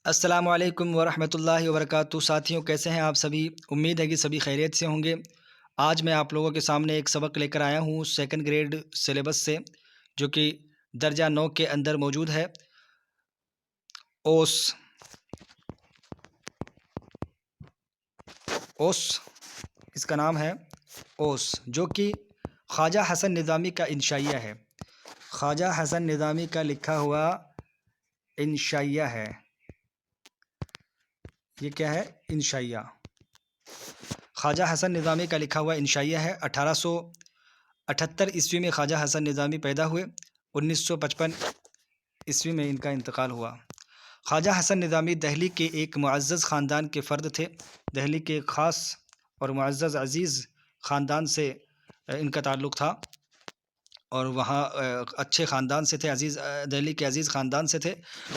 السلام علیکم ورحمۃ اللہ وبرکاتہ۔ ساتھیوں، کیسے ہیں آپ سبھی؟ امید ہے کہ سبھی خیریت سے ہوں گے۔ آج میں آپ لوگوں کے سامنے ایک سبق لے کر آیا ہوں سیکنڈ گریڈ سلیبس سے، جو کہ درجہ 9 کے اندر موجود ہے۔ اوس اوس اس کا نام ہے اوس، جو کہ خواجہ حسن نظامی کا انشائیہ ہے۔ خواجہ حسن نظامی کا لکھا ہوا انشائیہ ہے۔ یہ کیا ہے؟ انشائیہ۔ خواجہ حسن نظامی کا لکھا ہوا انشائیہ ہے۔ 1878 عیسوی میں خواجہ حسن نظامی پیدا ہوئے۔ 1955 عیسوی میں ان کا انتقال ہوا۔ خواجہ حسن نظامی دہلی کے ایک معزز خاندان کے فرد تھے۔ دہلی کے ایک خاص اور معزز عزیز خاندان سے ان کا تعلق تھا، اور وہاں اچھے خاندان سے تھے، دہلی کے عزیز خاندان سے تھے۔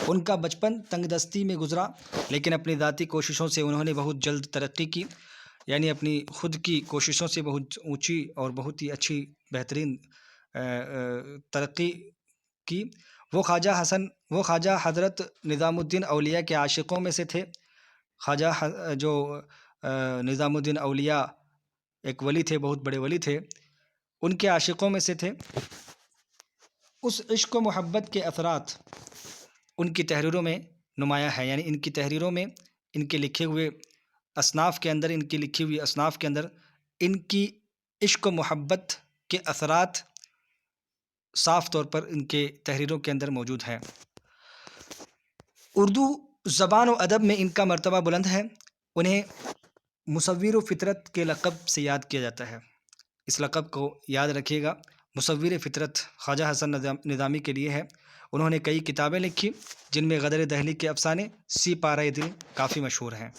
ان کا بچپن تنگ دستی میں گزرا، لیکن اپنی ذاتی کوششوں سے انہوں نے بہت جلد ترقی کی، یعنی اپنی خود کی کوششوں سے بہت اونچی اور بہت ہی اچھی بہترین ترقی کی۔ وہ خواجہ حضرت نظام الدین اولیاء کے عاشقوں میں سے تھے۔ جو نظام الدین اولیاء ایک ولی تھے، بہت بڑے ولی تھے، ان کے عاشقوں میں سے تھے۔ اس عشق و محبت کے اثرات ان کی تحریروں میں نمایاں ہے، یعنی ان کی تحریروں میں، ان کے لکھی ہوئی اصناف کے اندر ان کی عشق و محبت کے اثرات صاف طور پر ان کے تحریروں کے اندر موجود ہیں۔ اردو زبان و ادب میں ان کا مرتبہ بلند ہے۔ انہیں مصور فطرت کے لقب سے یاد کیا جاتا ہے۔ اس لقب کو یاد رکھیے گا، مصور فطرت خواجہ حسن نظامی کے لیے ہے۔ انہوں نے کئی کتابیں لکھی، جن میں غدر دہلی کے افسانے، سی پارہ دل کافی مشہور ہیں۔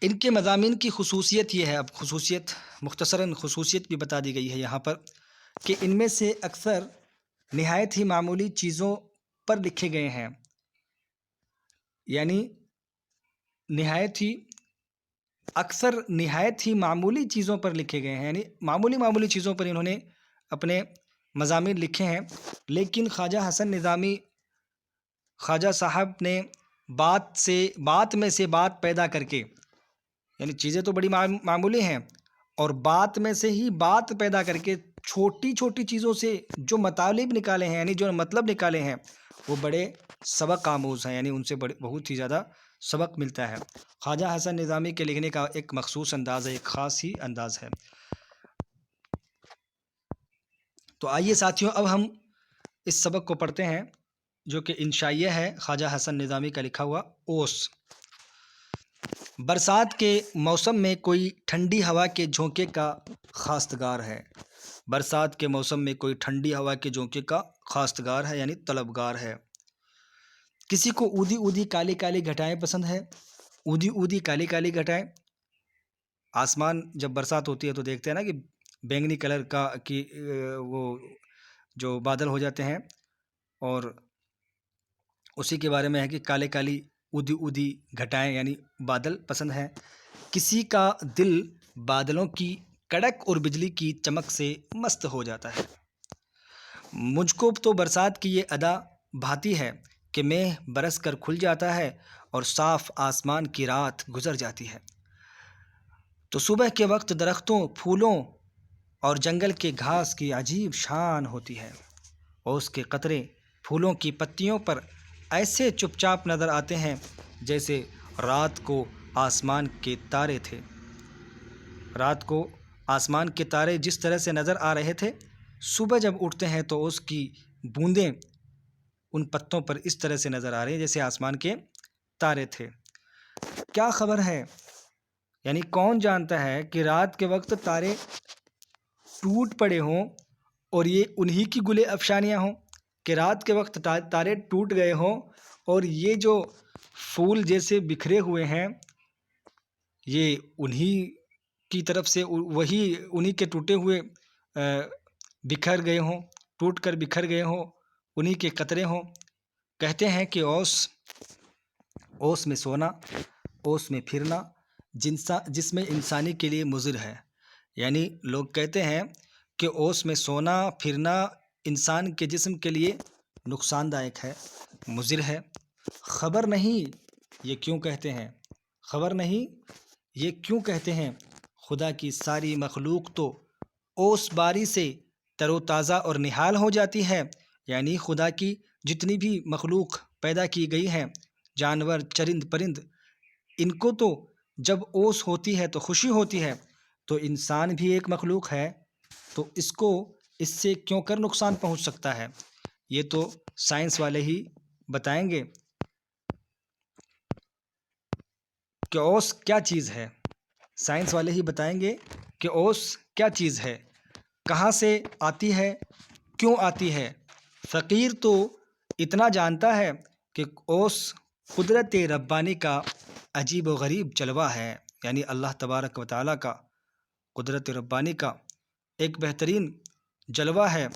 ان کے مضامین کی خصوصیت یہ ہے، اب مختصراً خصوصیت بھی بتا دی گئی ہے یہاں پر، کہ ان میں سے اکثر نہایت ہی معمولی چیزوں پر لکھے گئے ہیں، یعنی نہایت ہی معمولی چیزوں پر لکھے گئے ہیں، یعنی معمولی چیزوں پر انہوں نے اپنے مضامین لکھے ہیں۔ لیکن خواجہ حسن نظامی، خواجہ صاحب نے بات میں سے بات پیدا کر کے، یعنی چیزیں تو بڑی معمولی ہیں، اور بات میں سے ہی بات پیدا کر کے چھوٹی چھوٹی چیزوں سے جو مطالب نکالے ہیں، یعنی جو مطلب نکالے ہیں، وہ بڑے سبق آموز ہیں، یعنی ان سے بہت ہی زیادہ سبق ملتا ہے۔ خواجہ حسن نظامی کے لکھنے کا ایک مخصوص انداز ہے، ایک خاص ہی انداز ہے۔ تو آئیے ساتھیوں، اب ہم اس سبق کو پڑھتے ہیں، جو کہ انشائیہ ہے خواجہ حسن نظامی کا لکھا ہوا اوس۔ برسات کے موسم میں کوئی ٹھنڈی ہوا کے جھونکے کا خواستگار ہے۔ برسات کے موسم میں کوئی ٹھنڈی ہوا کے جھونکے کا خواستگار ہے، یعنی طلبگار ہے۔ کسی کو اودی اودی کالی کالی گھٹائیں پسند ہے۔ اودی اودی کالی کالی گھٹائیں، آسمان جب برسات ہوتی ہے تو دیکھتے ہیں نا کہ بینگنی کلر کی وہ جو بادل ہو جاتے ہیں، اور اسی کے بارے میں ہے کہ کالے کالی اودی اودی گھٹائیں، یعنی بادل پسند ہیں۔ کسی کا دل بادلوں کی کڑک اور بجلی کی چمک سے مست ہو جاتا ہے۔ مجھ کو تو برسات کی یہ ادا بھاتی ہے کہ مہ برس کر کھل جاتا ہے اور صاف آسمان کی رات گزر جاتی ہے، تو صبح کے وقت درختوں، پھولوں اور جنگل کے گھاس کی عجیب شان ہوتی ہے، اور اس کے قطرے پھولوں کی پتیوں پر ایسے چپ چاپ نظر آتے ہیں جیسے رات کو آسمان کے تارے تھے۔ رات کو آسمان کے تارے جس طرح سے نظر آ رہے تھے، صبح جب اٹھتے ہیں تو اس کی بوندیں ان پتوں پر اس طرح سے نظر آ رہی ہیں جیسے آسمان کے تارے تھے۔ کیا خبر ہے، یعنی کون جانتا ہے کہ رات کے وقت تارے ٹوٹ پڑے ہوں اور یہ انہی کی گلے افشانیاں ہوں، کہ رات کے وقت تارے ٹوٹ گئے ہوں اور یہ جو پھول جیسے بکھرے ہوئے ہیں، یہ انہی کی طرف سے، وہی انہی کے ٹوٹے ہوئے بکھر گئے ہوں، ٹوٹ کر بکھر گئے ہوں، انہی کے قطرے ہوں۔ کہتے ہیں کہ اوس میں سونا، اوس میں پھرنا جس میں انسانی کے لیے مضر ہے، یعنی لوگ کہتے ہیں کہ اوس میں سونا پھرنا انسان کے جسم کے لیے نقصان دائق ہے، مضر ہے۔ خبر نہیں یہ کیوں کہتے ہیں، خبر نہیں یہ کیوں کہتے ہیں، خدا کی ساری مخلوق تو اوس باری سے تر و تازہ اور نہال ہو جاتی ہے۔ یعنی خدا کی جتنی بھی مخلوق پیدا کی گئی ہے، جانور، چرند پرند، ان کو تو جب اوس ہوتی ہے تو خوشی ہوتی ہے، تو انسان بھی ایک مخلوق ہے، تو اس سے کیوں کر نقصان پہنچ سکتا ہے؟ یہ تو سائنس والے ہی بتائیں گے کہ اوس کیا چیز ہے، سائنس والے ہی بتائیں گے کہ اوس کیا چیز ہے، کہاں سے آتی ہے، کیوں آتی ہے۔ فقیر تو اتنا جانتا ہے کہ اوس قدرت ربانی کا عجیب و غریب جلوہ ہے، یعنی اللہ تبارک و تعالیٰ کا، قدرت ربانی کا ایک بہترین جلوہ ہے۔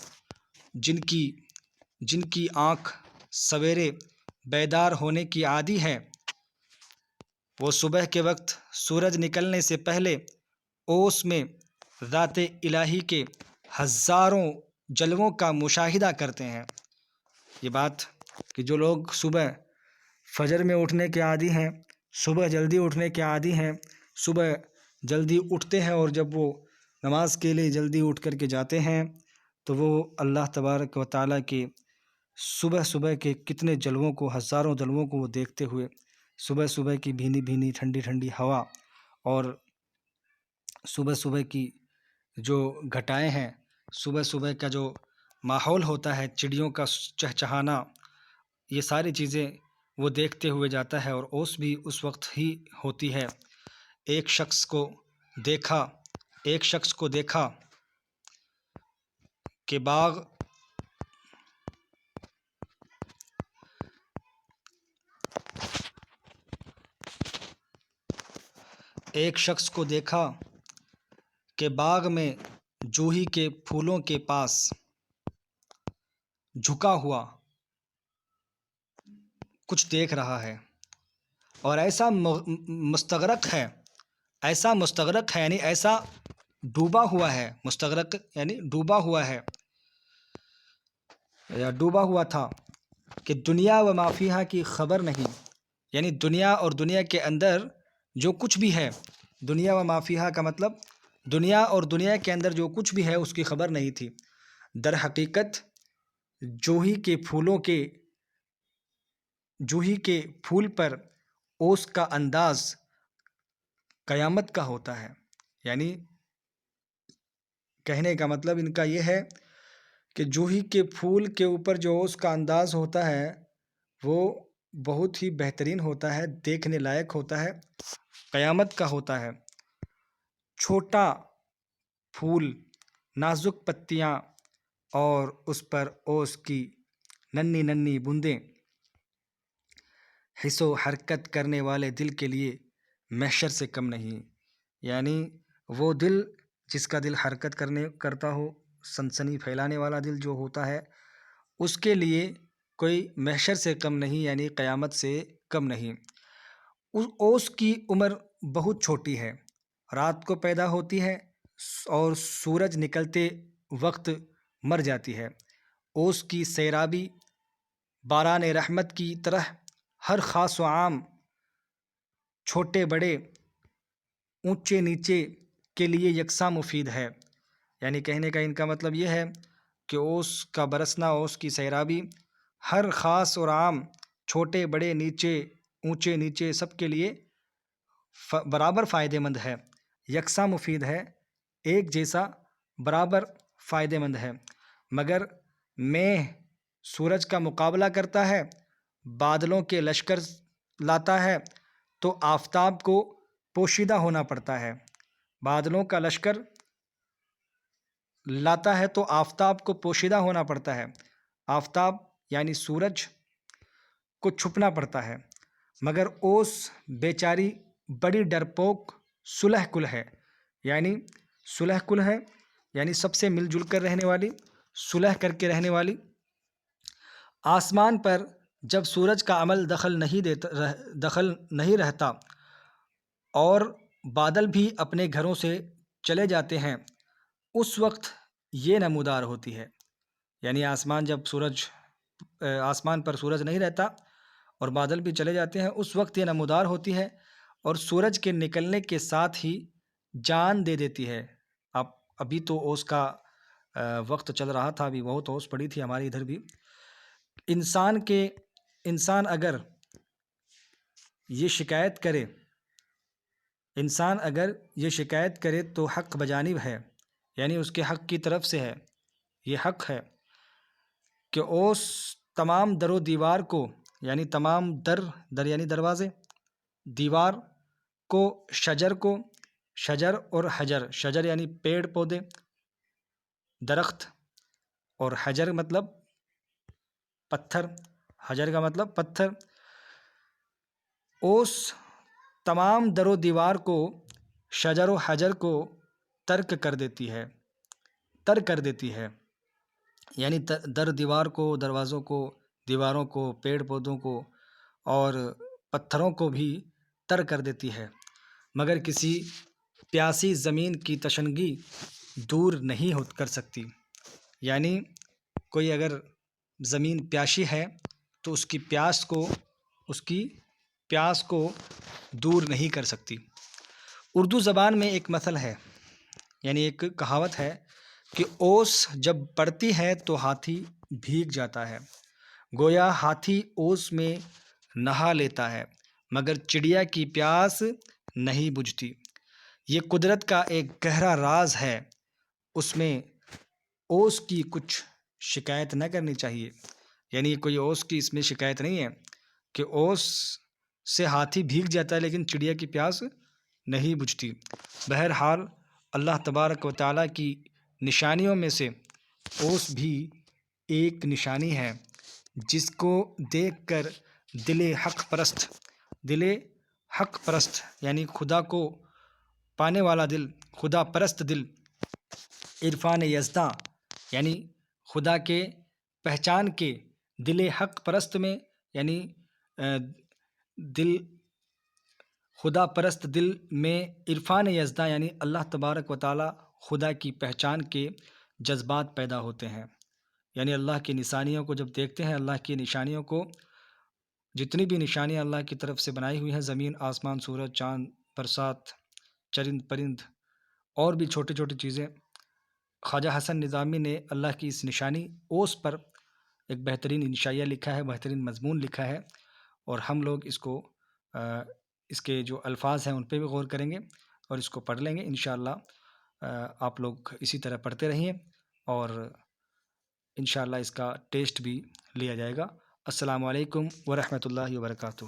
جن کی آنکھ سویرے بیدار ہونے کی عادی ہے، وہ صبح کے وقت سورج نکلنے سے پہلے اوس میں ذات الہی کے ہزاروں جلووں کا مشاہدہ کرتے ہیں۔ یہ بات کہ جو لوگ صبح فجر میں اٹھنے کے عادی ہیں، صبح جلدی اٹھنے کے عادی ہیں، صبح جلدی اٹھتے ہیں، اور جب وہ نماز کے لیے جلدی اٹھ کر کے جاتے ہیں، تو وہ اللہ تبارک و تعالیٰ کے صبح صبح کے کتنے جلووں کو، ہزاروں جلووں کو وہ دیکھتے ہوئے، صبح صبح کی بھینی بھینی ٹھنڈی ٹھنڈی ہوا، اور صبح صبح کی جو گھٹائیں ہیں، صبح صبح کا جو ماحول ہوتا ہے، چڑیوں کا چہچہانا، یہ ساری چیزیں وہ دیکھتے ہوئے جاتا ہے، اور اوس بھی اس وقت ہی ہوتی ہے۔ ایک شخص کو دیکھا کہ باغ میں جوہی کے پھولوں کے پاس جھکا ہوا کچھ دیکھ رہا ہے، اور ایسا مستغرق ہے یعنی ایسا ڈوبا ہوا ہے، مستغرق یعنی ڈوبا ہوا ہے یا ڈوبا ہوا تھا، کہ دنیا و ما فیہا کی خبر نہیں، یعنی دنیا اور دنیا کے اندر جو کچھ بھی ہے، دنیا و ما فیہا کا مطلب دنیا اور دنیا کے اندر جو کچھ بھی ہے اس کی خبر نہیں تھی۔ در حقیقت جوہی کے پھول پر اوس کا انداز قیامت کا ہوتا ہے، یعنی کہنے کا مطلب ان کا یہ ہے کہ جوہی کے پھول کے اوپر جو اوس کا انداز ہوتا ہے وہ بہت ہی بہترین ہوتا ہے، دیکھنے لائق ہوتا ہے، قیامت کا ہوتا ہے۔ چھوٹا پھول، نازک پتیاں، اور اس پر اوس کی ننھی ننھی بوندیں، حس و حرکت کرنے والے دل کے لیے محشر سے کم نہیں، یعنی وہ دل جس کا دل حرکت کرتا ہو، سنسنی پھیلانے والا دل جو ہوتا ہے، اس کے لیے کوئی محشر سے کم نہیں، یعنی قیامت سے کم نہیں۔ اوس کی عمر بہت چھوٹی ہے، رات کو پیدا ہوتی ہے اور سورج نکلتے وقت مر جاتی ہے۔ اوس کی سیرابی باران رحمت کی طرح ہر خاص و عام، چھوٹے بڑے، اونچے نیچے کے لیے یکساں مفید ہے، یعنی کہنے کا ان کا مطلب یہ ہے کہ اوس کا برسنا، اوس کی سیرابی ہر خاص اور عام، چھوٹے بڑے، نیچے اونچے نیچے، سب کے لیے برابر فائدہ مند ہے، یکساں مفید ہے، ایک جیسا برابر فائدہ مند ہے۔ مگر میں سورج کا مقابلہ کرتا ہے، بادلوں کے لشکر لاتا ہے، تو آفتاب کو پوشیدہ ہونا پڑتا ہے۔ بادلوں کا لشکر لاتا ہے تو آفتاب کو پوشیدہ ہونا پڑتا ہے، آفتاب یعنی سورج کو چھپنا پڑتا ہے۔ مگر اوس بیچاری بڑی ڈرپوک صلح کل ہے، یعنی صلح کل ہے، یعنی سب سے مل جل کر رہنے والی، صلح کر کے رہنے والی۔ آسمان پر جب سورج کا عمل دخل نہیں رہتا اور بادل بھی اپنے گھروں سے چلے جاتے ہیں، اس وقت یہ نمودار ہوتی ہے، یعنی آسمان جب سورج آسمان پر سورج نہیں رہتا اور بادل بھی چلے جاتے ہیں، اس وقت یہ نمودار ہوتی ہے اور سورج کے نکلنے کے ساتھ ہی جان دے دیتی ہے۔ اب ابھی تو اوس کا وقت چل رہا تھا، ابھی بہت اوس پڑی تھی ہمارے ادھر بھی۔ انسان اگر یہ شکایت کرے تو حق بجانب ہے، یعنی اس کے حق کی طرف سے ہے۔ یہ حق ہے کہ اوس تمام در و دیوار کو، یعنی تمام در یعنی دروازے، دیوار کو، شجر اور حجر، شجر یعنی پیڑ پودے، درخت، اور حجر مطلب پتھر، حجر کا مطلب پتھر۔ اوس تمام در و دیوار کو، شجر و حجر کو ترک کر دیتی ہے، یعنی در دیوار کو، دروازوں کو، دیواروں کو، پیڑ پودوں کو اور پتھروں کو بھی ترک کر دیتی ہے، مگر کسی پیاسی زمین کی تشنگی دور نہیں کر سکتی۔ یعنی کوئی اگر زمین پیاشی ہے تو اس کی پیاس کو دور نہیں کر سکتی۔ اردو زبان میں ایک مثل ہے، یعنی ایک کہاوت ہے کہ اوس جب پڑتی ہے تو ہاتھی بھیگ جاتا ہے۔ گویا ہاتھی اوس میں نہا لیتا ہے مگر چڑیا کی پیاس نہیں بجھتی۔ یہ قدرت کا ایک گہرا راز ہے، اس میں اوس کی کچھ شکایت نہ کرنی چاہیے، یعنی کوئی اوس کی اس میں شکایت نہیں ہے کہ اوس سے ہاتھی بھیگ جاتا ہے لیکن چڑیا کی پیاس نہیں بجھتی۔ بہرحال اللہ تبارک و تعالیٰ کی نشانیوں میں سے اوس بھی ایک نشانی ہے، جس کو دیکھ کر دل حق پرست یعنی خدا کو پانے والا دل، خدا پرست دل، عرفان یزداں یعنی خدا کے پہچان کے، دل حق پرست میں یعنی خدا پرست دل میں عرفان یزداں یعنی اللہ تبارک و تعالیٰ خدا کی پہچان کے جذبات پیدا ہوتے ہیں۔ یعنی اللہ کی نشانیوں کو جب دیکھتے ہیں، اللہ کی نشانیوں کو، جتنی بھی نشانیاں اللہ کی طرف سے بنائی ہوئی ہیں، زمین، آسمان، سورج، چاند، برسات، چرند پرند اور بھی چھوٹی چھوٹی چیزیں، خواجہ حسن نظامی نے اللہ کی اس نشانی اوس پر ایک بہترین انشائیہ لکھا ہے، بہترین مضمون لکھا ہے، اور ہم لوگ اس کے جو الفاظ ہیں ان پہ بھی غور کریں گے اور اس کو پڑھ لیں گے انشاءاللہ۔ آپ لوگ اسی طرح پڑھتے رہیے اور انشاءاللہ اس کا ٹیسٹ بھی لیا جائے گا۔ السلام علیکم ورحمۃ اللہ وبرکاتہ۔